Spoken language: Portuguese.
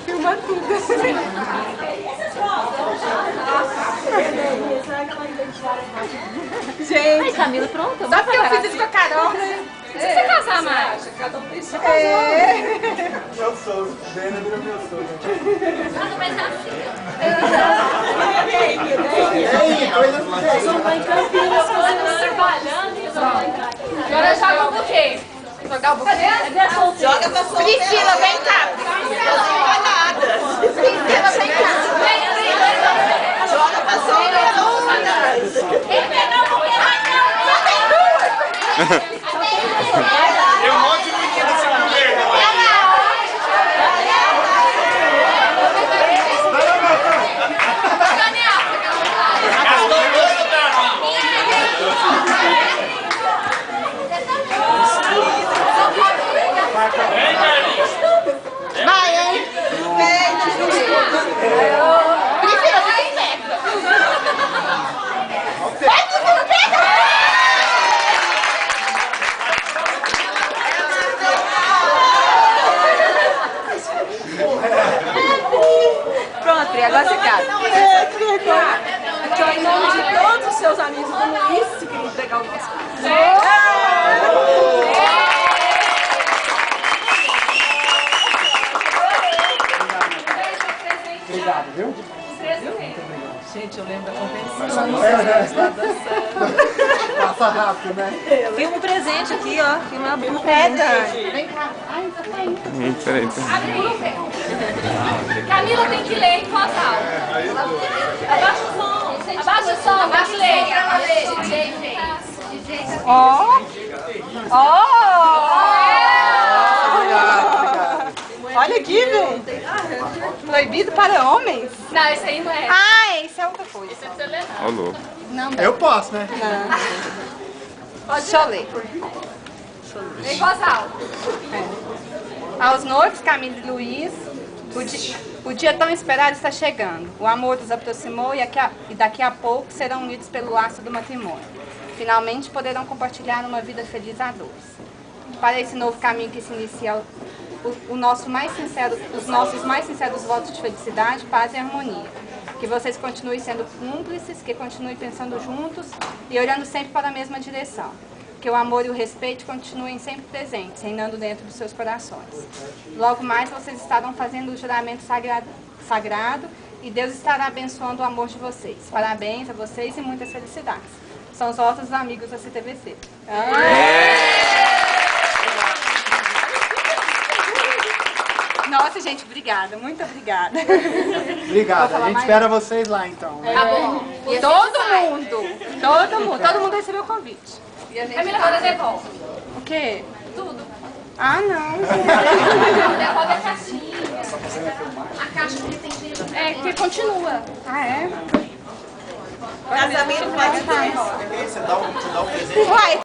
Filma tudo. Gente. Ai, Camila, pronto. Só porque eu fiz isso com a Carol, né? Se você casar mais. Meu sogro, Dena vira meu sogro. Não, mas é assim. São lá em Campinas, Trabalhando e agora joga o buquê. jogar o buquê? Joga pra solteira. Priscila, vem cá. Priscila, vem cá. Joga pra solteira. Quem pegar o buquê vai não. Tem um monte de menino se comer, não é? Vai, hein? Priscila, fica esperta. Vai, Priscila, pega! Pronto, Pri, agora você casa. Que vergonha. Aqui, ó, em nome de todos os seus amigos do Luiz, você queria entregar o nosso presente. Obrigado, viu? Gente, eu lembro da competição. Passa rápido, né? Filma um presente aqui, ó. Filma uma pedra. Vem cá. Peraí. Camila tem que ler em voz alta. Abaixa o som. Abaixa o som, abaixa o ler. Ó. Ó. Olha aqui, gente. Proibido para homens. Não, esse aí não é. Ah, isso é outra coisa. Esse é pra você ler, Ó, louco. Não, Eu posso, né? deixa eu ler. não. Em voz alta. Aos noivos, Camila e Luiz, o dia tão esperado está chegando. O amor os aproximou e daqui a pouco serão unidos pelo laço do matrimônio. Finalmente poderão compartilhar uma vida feliz a dois. Para esse novo caminho que se inicia, os nossos mais sinceros votos de felicidade, paz e harmonia. Que vocês continuem sendo cúmplices, que continuem pensando juntos e olhando sempre para a mesma direção. Que o amor e o respeito continuem sempre presentes, reinando dentro dos seus corações. Logo mais vocês estarão fazendo o juramento sagrado e Deus estará abençoando o amor de vocês. Parabéns a vocês e muitas felicidades. São os nossos amigos da CTVC. Nossa, gente, obrigada. Muito obrigada. Obrigado. A gente espera vocês lá, então. Né? Tá bom. Todo mundo recebeu o convite. Camila, agora devolve. O quê? Tudo. Ah, não. Devolve a caixinha. A caixa que tem dentro. É, que continua. Ah, é? Casamento pode estar. Você dá um presente. Uai,